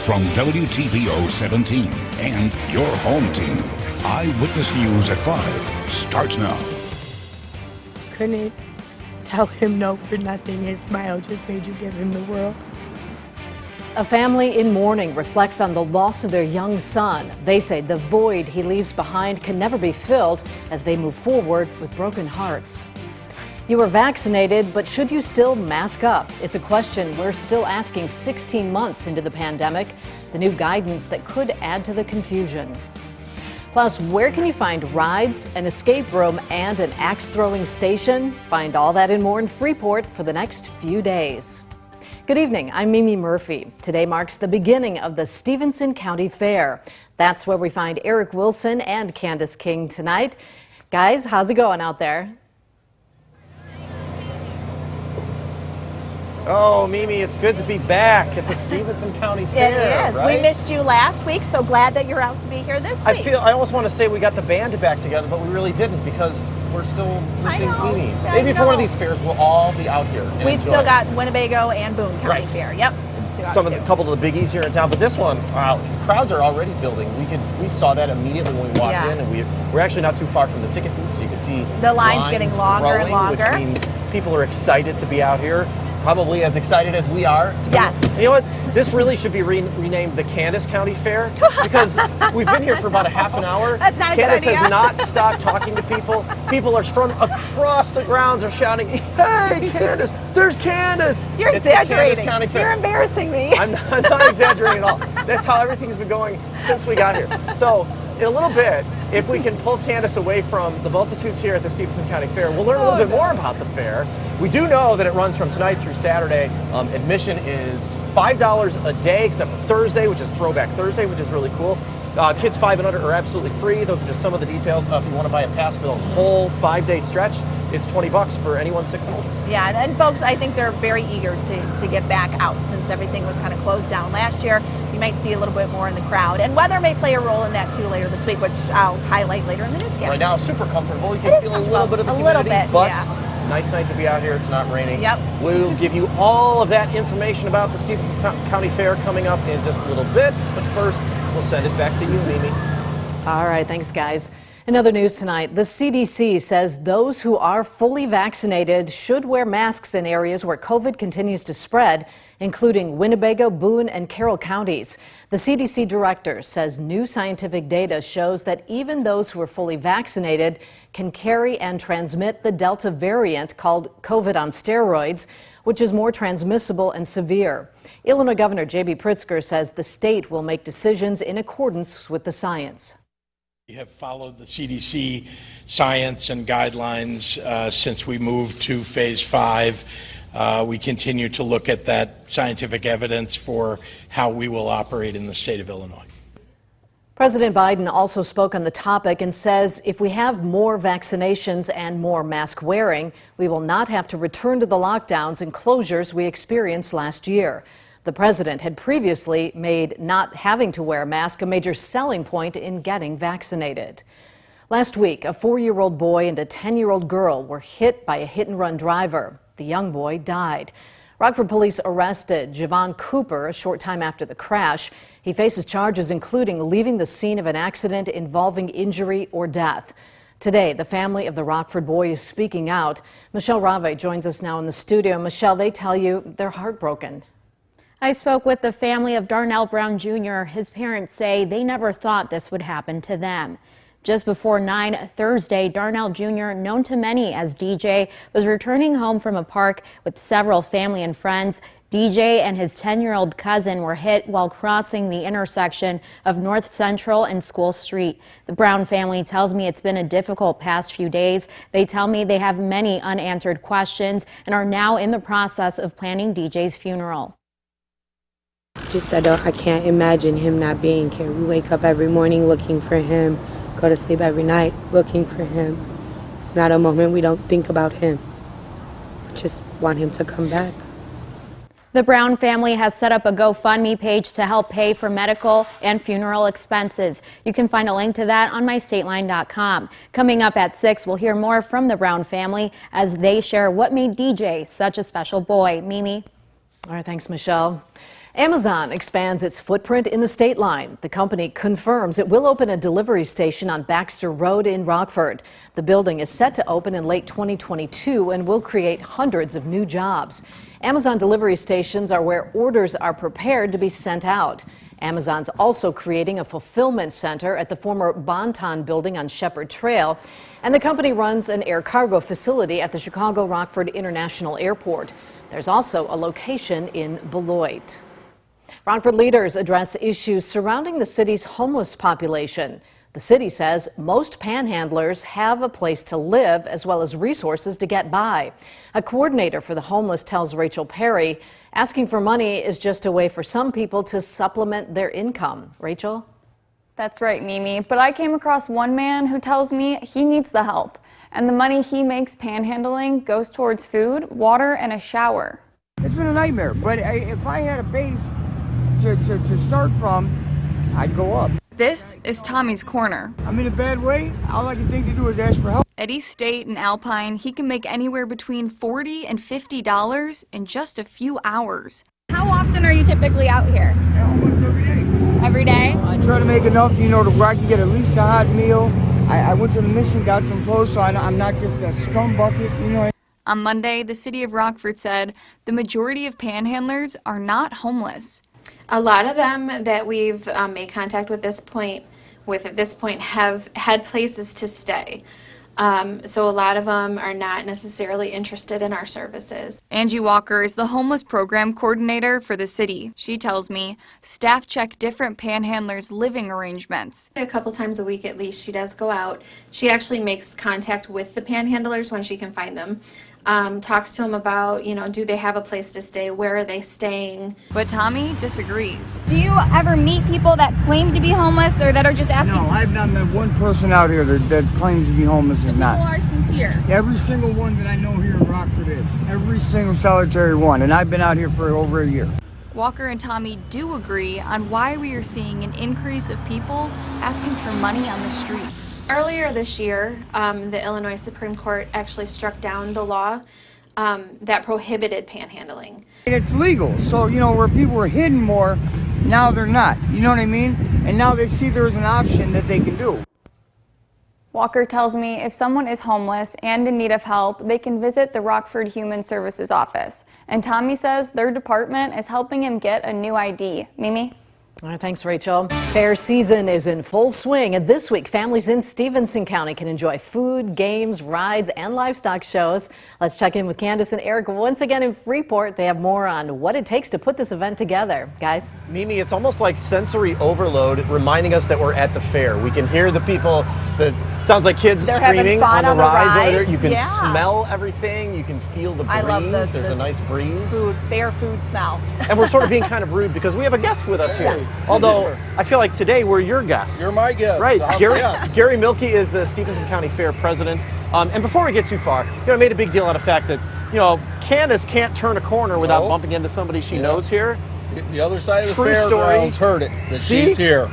from WTVO 17 and your home team. Eyewitness News at 5 starts now. Couldn't tell him no for nothing. His smile just made you give him the world. A family in mourning reflects on the loss of their young son. They say the void he leaves behind can never be filled as they move forward with broken hearts. You are vaccinated, but should you still mask up? It's a question we're still asking 16 months into the pandemic. The new guidance that could add to the confusion. Plus, where can you find rides, an escape room, and an axe-throwing station? Find all that and more in Freeport for the next few days. Good evening, I'm Mimi Murphy. Today marks the beginning of the Stevenson County Fair. That's where we find Eric Wilson and Candace King tonight. Guys, how's it going out there? Oh, Mimi, it's good to be back at the Stevenson County Fair. It is. Right? We missed you last week, so glad that you're out to be here this week. I almost want to say we got the band back together, but we really didn't because we're still missing Mimi. Maybe for one of these fairs, we'll all be out here. We've still got Winnebago and Boone County Fair. Yep. A couple of the biggies here in town, but this one, crowds are already building. We saw that immediately when we walked in, and we're actually not too far from the ticket booth, so you can see the lines getting longer growing, and longer, which means people are excited to be out here. Probably as excited as we are. Yes. You know what? This really should be renamed the Candace County Fair because we've been here for about a half an hour. That's not Candace a good idea. has not stopped talking to people. People are from across the grounds are shouting, "Hey, Candace! There's Candace!" You're It's the Candace exaggerating. County Fair. You're embarrassing me. I'm not exaggerating at all. That's how everything's been going since we got here. So, in a little bit, if we can pull Candace away from the multitudes here at the Stevenson County Fair, we'll learn a little bit more about the fair. We do know that it runs from tonight through Saturday. Admission is $5 a day, except for Thursday, which is Throwback Thursday, which is really cool. Kids 5 and under are absolutely free. Those are just some of the details. If you want to buy a pass for the whole 5-day stretch, it's $20 for anyone 6 and older. Yeah, and folks, I think they're very eager to get back out since everything was kind of closed down last year. You might see a little bit more in the crowd, and weather may play a role in that too later this week, which I'll highlight later in the newscast. Right now, super comfortable. You can feel a little bit of the humidity, but nice night to be out here. It's not raining. Yep. We'll give you all of that information about the Stevenson County Fair coming up in just a little bit, but first, we'll send it back to you, Mimi. All right, thanks, guys. In other news tonight, the CDC says those who are fully vaccinated should wear masks in areas where COVID continues to spread, including Winnebago, Boone, and Carroll counties. The CDC director says new scientific data shows that even those who are fully vaccinated can carry and transmit the Delta variant called COVID on steroids, which is more transmissible and severe. Illinois Governor J.B. Pritzker says the state will make decisions in accordance with the science. We have followed the CDC science and guidelines since we moved to phase 5. We continue to look at that scientific evidence for how we will operate in the state of Illinois. President Biden also spoke on the topic and says if we have more vaccinations and more mask wearing, we will not have to return to the lockdowns and closures we experienced last year. The president had previously made not having to wear a mask a major selling point in getting vaccinated. Last week, a 4-year-old boy and a 10-year-old girl were hit by a hit-and-run driver. The young boy died. Rockford police arrested Javon Cooper a short time after the crash. He faces charges including leaving the scene of an accident involving injury or death. Today, the family of the Rockford boy is speaking out. Michelle Rave joins us now in the studio. Michelle, they tell you they're heartbroken. I spoke with the family of Darnell Brown Jr. His parents say they never thought this would happen to them. Just before 9 Thursday, Darnell Jr., known to many as DJ, was returning home from a park with several family and friends. DJ and his 10-year-old cousin were hit while crossing the intersection of North Central and School Street. The Brown family tells me it's been a difficult past few days. They tell me they have many unanswered questions and are now in the process of planning DJ's funeral. I can't imagine him not being here. We wake up every morning looking for him, go to sleep every night looking for him. It's not a moment we don't think about him. We just want him to come back. The Brown family has set up a GoFundMe page to help pay for medical and funeral expenses. You can find a link to that on mystateline.com. Coming up at 6, we'll hear more from the Brown family as they share what made DJ such a special boy. Mimi? All right, thanks, Michelle. Amazon expands its footprint in the state line. The company confirms it will open a delivery station on Baxter Road in Rockford. The building is set to open in late 2022 and will create hundreds of new jobs. Amazon delivery stations are where orders are prepared to be sent out. Amazon's also creating a fulfillment center at the former Bonton building on Shepherd Trail. And the company runs an air cargo facility at the Chicago Rockford International Airport. There's also a location in Beloit. Rockford leaders address issues surrounding the city's homeless population. The city says most panhandlers have a place to live as well as resources to get by. A coordinator for the homeless tells Rachel Perry asking for money is just a way for some people to supplement their income. Rachel? That's right, Mimi. But I came across one man who tells me he needs the help. And the money he makes panhandling goes towards food, water, and a shower. It's been a nightmare, but if I had a base to start from, I'd go up. This is Tommy's Corner. I'm in a bad way. All I can think to do is ask for help. At East State and Alpine, he can make anywhere between $40 and $50 in just a few hours. How often are you typically out here? Almost every day. Every day? I try to make enough, to where I can get at least a hot meal. I went to the mission, got some clothes, so I'm not just a scum bucket, On Monday, the city of Rockford said the majority of panhandlers are not homeless. A lot of them that we've made contact with at this point have had places to stay. So a lot of them are not necessarily interested in our services. Angie Walker is the homeless program coordinator for the city. She tells me staff check different panhandlers' living arrangements. A couple times a week at least, she does go out. She actually makes contact with the panhandlers when she can find them. Talks to them about, do they have a place to stay? Where are they staying? But Tommy disagrees. Do you ever meet people that claim to be homeless or that are just asking? No, I've not met one person out here that claims to be homeless and not. People are sincere. Every single one that I know here in Rockford is. Every single solitary one. And I've been out here for over a year. Walker and Tommy do agree on why we are seeing an increase of people asking for money on the streets. Earlier this year, the Illinois Supreme Court actually struck down the law that prohibited panhandling. It's legal, so where people were hidden more, now they're not. You know what I mean? And now they see there's an option that they can do. Walker tells me if someone is homeless and in need of help, they can visit the Rockford Human Services office. And Tommy says their department is helping him get a new ID. Mimi? All right, thanks, Rachel. Fair season is in full swing, and this week families in Stevenson County can enjoy food, games, rides, and livestock shows. Let's check in with Candace and Eric once again in Freeport. They have more on what it takes to put this event together. Guys? Mimi, it's almost like sensory overload, reminding us that we're at the fair. We can hear the people, sounds like kids screaming on the rides over there. You can smell everything. You can feel the breeze. I love There's a nice breeze. Fair food smell. And we're sort of being kind of rude because we have a guest with us here. Although I feel like today we're your guest. You're my guest. Right. Yes. Gary Milkey is the Stevenson County Fair president. And before we get too far, I made a big deal out of the fact that, Candace can't turn a corner without bumping into somebody she knows here. The other side of the True fairgrounds story. heard it, that she's here.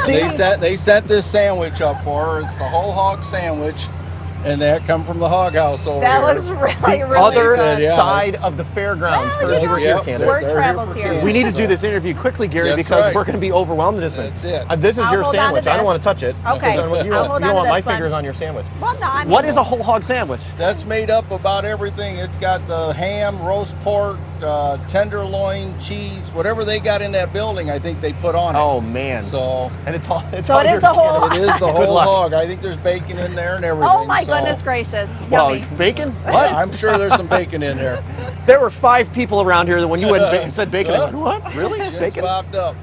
They sent this sandwich up for her. It's the whole hog sandwich. And that come from the hog house over That here. looks really, The really other good. side of the fairgrounds. Heard you were here, Candace. Word travels here. We need to do this interview quickly, Gary, That's because right. we're going to be overwhelmed in this minute. That's it. This is I'll your hold on to sandwich. I don't this. want to touch it. Okay. You I'll don't hold want on to my this one. fingers on your sandwich. Well, no, I mean, What is a whole hog sandwich? That's made up about everything. It's got the ham, roast pork, tenderloin, cheese, whatever they got in that building, I think they put on it. Oh, man. So And it's all So it yours, is the whole- Candace. it is the Good whole luck. hog. I think there's bacon in there and everything. Oh my so- goodness gracious. Well, Yummy. bacon? What? I'm sure there's some bacon in there. There were 5 people around here that when you said bacon, I went, what? Really? Just Bacon? popped up.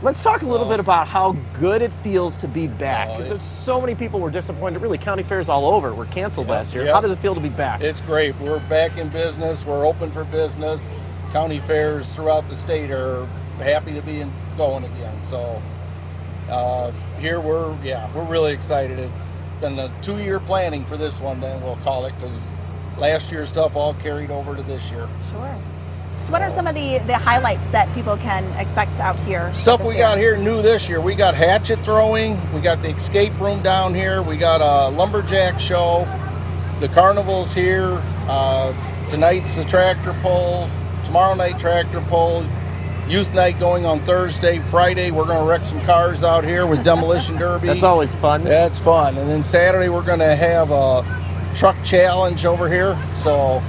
Let's talk a little bit about how good it feels to be back. Oh, There's so many people were disappointed. Really, county fairs all over were canceled last year. yeah. How does it feel to be back? It's great. We're back in business. We're open for business. County fairs throughout the state are happy to be going again. So here we're really excited. It's been a 2-year planning for this one, then we'll call it, because last year's stuff all carried over to this year. Sure. So what are some of the highlights that people can expect out here? Stuff we got here new this year. We got hatchet throwing. We got the escape room down here. We got a lumberjack show. The carnival's here. Tonight's the tractor pull. tomorrow night tractor pull, youth night going on Thursday. Friday we're going to wreck some cars out here with demolition derby. That's always fun. That's fun. And then Saturday we're going to have a truck challenge over here. So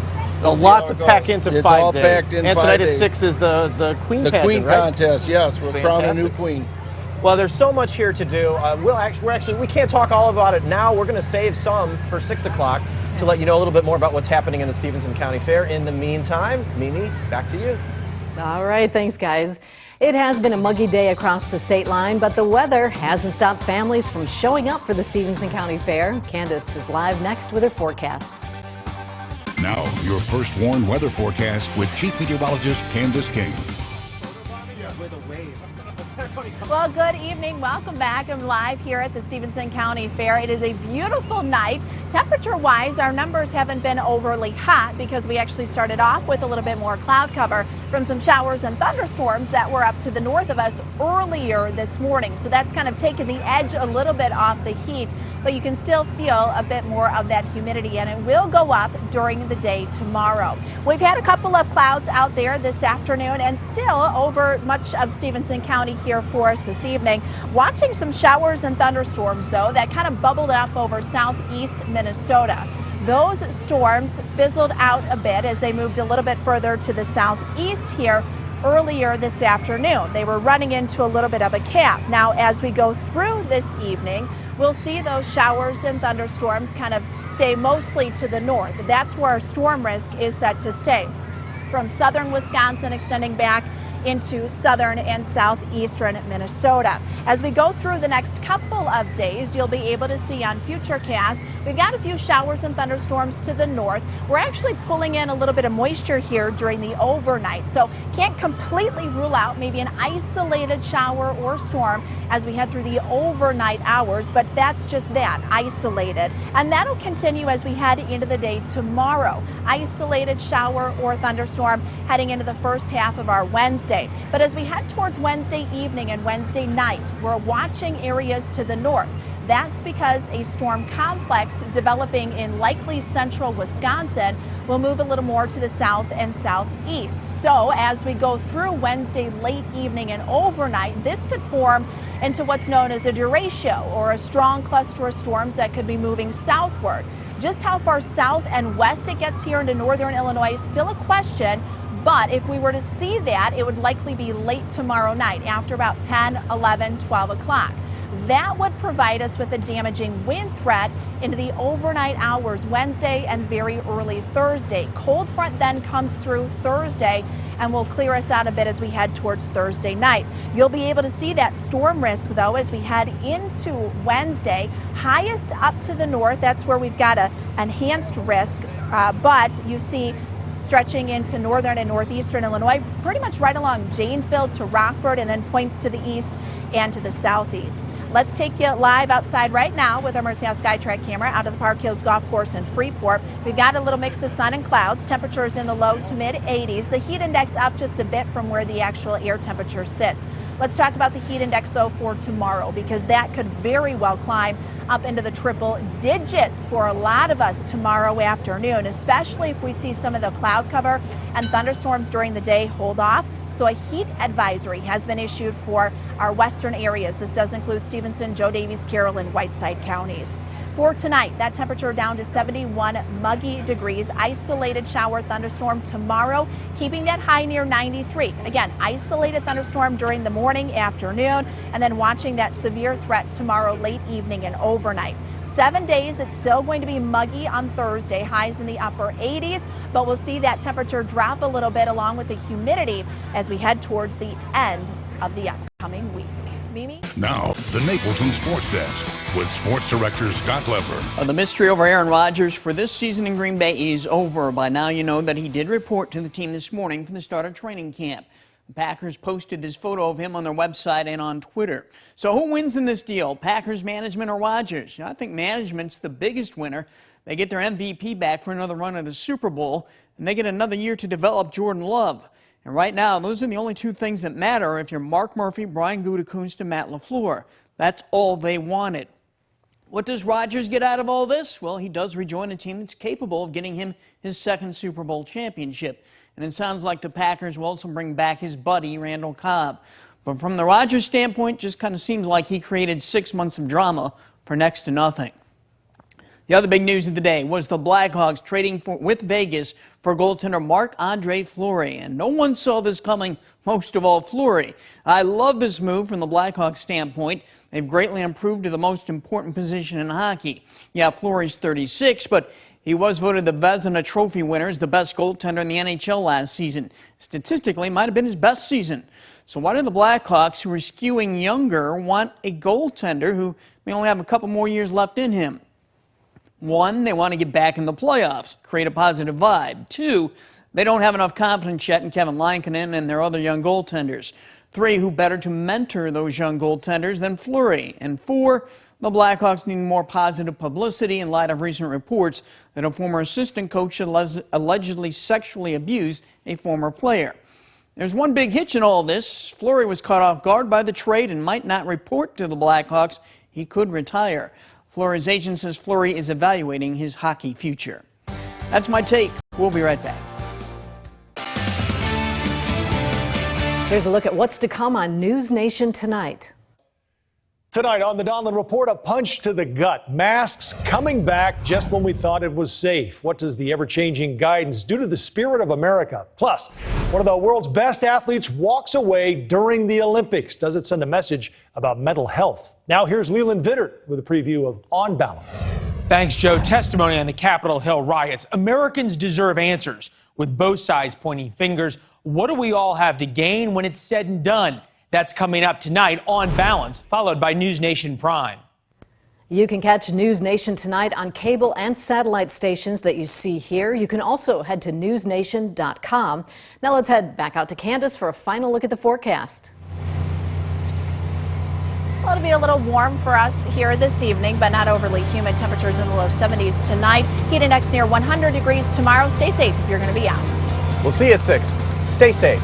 a lot to pack into 5 days. It's all packed in 5 days. And tonight at 6 is the Queen pageant, Queen right? contest, yes. We're crowning a new queen. Well, there's so much here to do. We can't talk all about it now. We're going to save some for 6 o'clock to let you know a little bit more about what's happening in the Stephenson County Fair. In the meantime, Mimi, back to you. All right, thanks, guys. It has been a muggy day across the state line, but the weather hasn't stopped families from showing up for the Stephenson County Fair. Candace is live next with her forecast. Now, your first warned weather forecast with Chief Meteorologist Candace King. Well, good evening. Welcome back. I'm live here at the Stephenson County Fair. It is a beautiful night. Temperature-wise, our numbers haven't been overly hot because we actually started off with a little bit more cloud cover from some showers and thunderstorms that were up to the north of us earlier this morning. So that's kind of taken the edge a little bit off the heat, but you can still feel a bit more of that humidity, and it will go up during the day tomorrow. We've had a couple of clouds out there this afternoon and still over much of Stephenson County here for us this evening. Watching some showers and thunderstorms, though, that kind of bubbled up over southeast Minnesota. Those storms fizzled out a bit as they moved a little bit further to the southeast here earlier this afternoon. They were running into a little bit of a cap. Now, as we go through this evening, we'll see those showers and thunderstorms kind of stay mostly to the north. That's where our storm risk is set to stay. From southern Wisconsin extending back into southern and southeastern Minnesota. As we go through the next couple of days, you'll be able to see on Futurecast, we've got a few showers and thunderstorms to the north. We're actually pulling in a little bit of moisture here during the overnight, so can't completely rule out maybe an isolated shower or storm as we head through the overnight hours, but that's just that, isolated. And that'll continue as we head into the day tomorrow. Isolated shower or thunderstorm heading into the first half of our Wednesday. But as we head towards Wednesday evening and Wednesday night, we're watching areas to the north. That's because a storm complex developing in likely central Wisconsin will move a little more to the south and southeast. So as we go through Wednesday late evening and overnight, this could form into what's known as a derecho, or a strong cluster of storms that could be moving southward. Just how far south and west it gets here into northern Illinois is still a question, but if we were to see that, it would likely be late tomorrow night after about 10, 11, 12 o'clock. That would provide us with a damaging wind threat into the overnight hours Wednesday and very early Thursday. Cold front then comes through Thursday and will clear us out a bit as we head towards Thursday night. You'll be able to see that storm risk, though, as we head into Wednesday. Highest up to the north, that's where we've got an enhanced risk, but you see stretching into northern and northeastern Illinois, pretty much right along Janesville to Rockford, and then points to the east and to the southeast. Let's take you live outside right now with our Mercy House SkyTrack camera out of the Park Hills Golf Course in Freeport. We've got a little mix of sun and clouds. Temperatures in the low to mid 80s. The heat index up just a bit from where the actual air temperature sits. Let's talk about the heat index, though, for tomorrow, because that could very well climb up into the triple digits for a lot of us tomorrow afternoon, especially if we see some of the cloud cover and thunderstorms during the day hold off. So a heat advisory has been issued for our western areas. This does include Stephenson, Joe Davies, Carroll, and Whiteside counties. For tonight, that temperature down to 71 muggy degrees. Isolated shower thunderstorm tomorrow, keeping that high near 93. Again, isolated thunderstorm during the morning, afternoon, and then watching that severe threat tomorrow late evening and overnight. 7 days, it's still going to be muggy on Thursday, highs in the upper 80s, but we'll see that temperature drop a little bit along with the humidity as we head towards the end of the upcoming week. Mimi? Now, the Napleton Sports Desk with Sports Director Scott Lever. The mystery over Aaron Rodgers for this season in Green Bay is over. By now you know that he did report to the team this morning for the start of training camp. The Packers posted this photo of him on their website and on Twitter. So who wins in this deal, Packers management or Rodgers? I think management's the biggest winner. They get their MVP back for another run at a Super Bowl, and they get another year to develop Jordan Love. And right now, those are the only two things that matter if you're Mark Murphy, Brian Gutekunst, and Matt LaFleur. That's all they wanted. What does Rodgers get out of all this? Well, he does rejoin a team that's capable of getting him his second Super Bowl championship. and it sounds like the Packers will also bring back his buddy, Randall Cobb. But from the Rodgers standpoint, just kind of seems like he created 6 months of drama for next to nothing. The other big news of the day was the Blackhawks trading with Vegas for goaltender Marc-Andre Fleury, and no one saw this coming, most of all Fleury. I love this move from the Blackhawks standpoint. They've greatly improved to the most important position in hockey. Yeah, Fleury's 36, but he was voted the Vezina Trophy winner as the best goaltender in the NHL last season. Statistically, might have been his best season. So why do the Blackhawks, who are skewing younger, want a goaltender who may only have a couple more years left in him? One, they want to get back in the playoffs, create a positive vibe. Two, they don't have enough confidence yet in Kevin Lankinen and their other young goaltenders. Three, who better to mentor those young goaltenders than Fleury? And four, the Blackhawks need more positive publicity in light of recent reports that a former assistant coach allegedly sexually abused a former player. There's one big hitch in all this. Fleury was caught off guard by the trade and might not report to the Blackhawks. He could retire. Fleury's agent says Fleury is evaluating his hockey future. That's my take. We'll be right back. Here's a look at what's to come on News Nation tonight. Tonight on the Donlin Report, a punch to the gut. Masks coming back just when we thought it was safe. What does the ever-changing guidance do to the spirit of America? Plus, one of the world's best athletes walks away during the Olympics. Does it send a message about mental health? Now here's Leland Vittert with a preview of On Balance. Thanks, Joe. Testimony on the Capitol Hill riots. Americans deserve answers, with both sides pointing fingers. What do we all have to gain when it's said and done? That's coming up tonight on Balance, followed by News Nation Prime. You can catch News Nation tonight on cable and satellite stations that you see here. You can also head to newsnation.com. Now let's head back out to Candace for a final look at the forecast. Well, it'll be a little warm for us here this evening, but not overly humid. Temperatures in the low 70s tonight. Heat index near 100 degrees tomorrow. Stay safe if you're going to be out. We'll see you at 6. Stay safe.